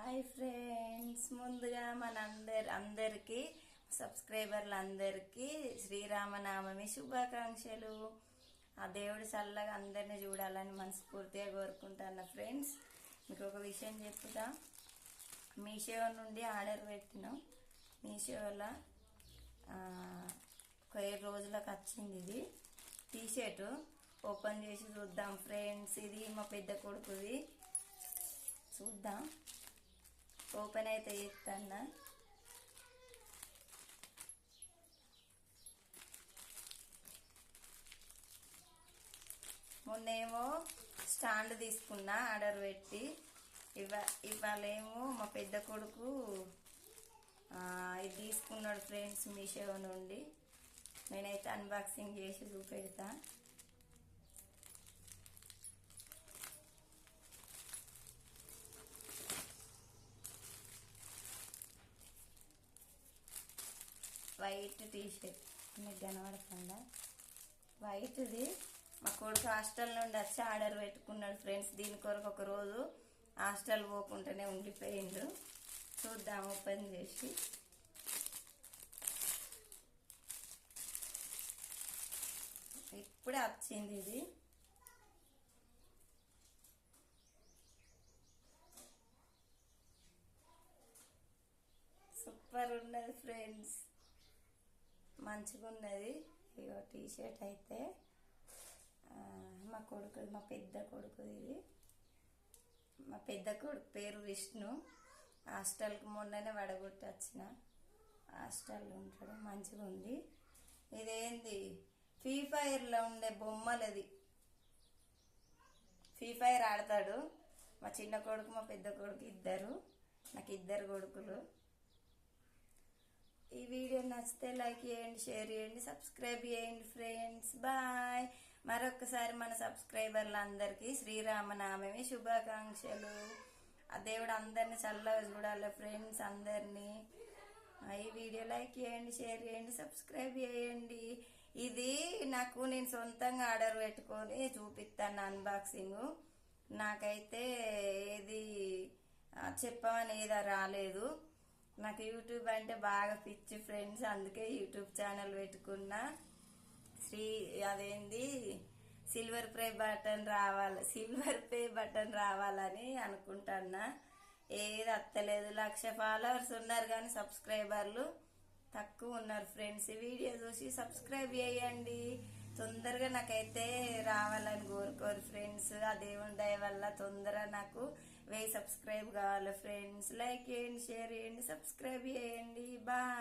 Hi friends, ముందుగా అందరికీ సబ్స్క్రైబర్లందరికీ శ్రీరామనామమి శుభాకాంక్షలు. ఆ దేవుడి చల్లగా అందరిని చూడాలని మనస్ఫూర్తిగా కోరుకుంటాను. ఫ్రెండ్స్, మీకు ఒక విషయం చెప్తా. మీషో నుండి ఆర్డర్ పెట్టినాం. మీషోలో ఒక 7 రోజులకు వచ్చింది. ఇది టీషర్ట్ ఓపెన్ చేసి చూద్దాం ఫ్రెండ్స్. ఇది మా పెద్ద కొడుకుది. చూద్దాం, ఓపెన్ అయితే చేస్తాను. మొన్నేమో స్టాండ్ తీసుకున్నా ఆర్డర్ పెట్టి. ఇవాళేమో మా పెద్ద కొడుకు ఇది తీసుకున్నాడు ఫ్రెండ్స్ మీషో నుండి. నేనైతే అన్బాక్సింగ్ చేసి చూపెడతా. వైట్ టీషర్ట్ మీకు కనబడుతుందా? వైట్ది. మా కొడుకు హాస్టల్ నుండి వచ్చి ఆర్డర్ పెట్టుకున్నాడు ఫ్రెండ్స్. దీని కొరకు ఒక రోజు హాస్టల్ పోకుండానే ఉండిపోయిండు. చూద్దాం ఓపెన్ చేసి. ఇప్పుడే వచ్చింది ఇది. సూపర్ ఉన్నది ఫ్రెండ్స్, మంచిగా ఉన్నది. ఇగో టీషర్ట్ అయితే మా పెద్ద కొడుకు. ఇది మా పెద్ద కొడుకు పేరు విష్ణు. హాస్టల్కి మొన్ననే వడగొట్టి వచ్చిన. హాస్టల్లో ఉంటాడు, మంచిగా ఉంది. ఇదేంది ఫ్రీ ఫైర్లో ఉండే బొమ్మలది. ఫ్రీ ఫైర్ ఆడతాడు మా చిన్న కొడుకు, మా పెద్ద కొడుకు ఇద్దరు. నాకు 2 కొడుకులు. ఈ వీడియో నచ్చితే లైక్ చేయండి, షేర్ చేయండి, సబ్స్క్రైబ్ చేయండి ఫ్రెండ్స్. బాయ్. మరొకసారి మన సబ్స్క్రైబర్లందరికీ శ్రీరామనామమి శుభాకాంక్షలు. ఆ దేవుడు అందరిని చల్లగా చూడాలి ఫ్రెండ్స్, అందరినీ. ఈ వీడియో లైక్ చేయండి, షేర్ చేయండి, సబ్స్క్రైబ్ చేయండి. ఇది నేను సొంతంగా ఆర్డర్ పెట్టుకొని చూపిస్తాను అన్బాక్సింగ్. నాకైతే ఏది చెప్పమని ఏదో రాలేదు. నాకు యూట్యూబ్ అంటే బాగా పిచ్చి ఫ్రెండ్స్, అందుకే యూట్యూబ్ ఛానల్ పెట్టుకున్నా. అదేంది సిల్వర్ ప్లే బటన్ రావాలని అనుకుంటున్నా. ఏది అత్తలేదు. 1,00,000 ఫాలోవర్స్ ఉన్నారు కానీ సబ్స్క్రైబర్లు తక్కువ ఉన్నారు ఫ్రెండ్స్. ఈ వీడియో చూసి సబ్స్క్రైబ్ చేయండి. తొందరగా నాకైతే రావాలని కోరుకోరు ఫ్రెండ్స్. ఆ దేవుని దయ వల్ల తొందరగా నాకు 1000 సబ్స్క్రైబ్ కావాలి ఫ్రెండ్స్. లైక్ చేయండి, షేర్ చేయండి, సబ్స్క్రైబ్ చేయండి. బాయ్.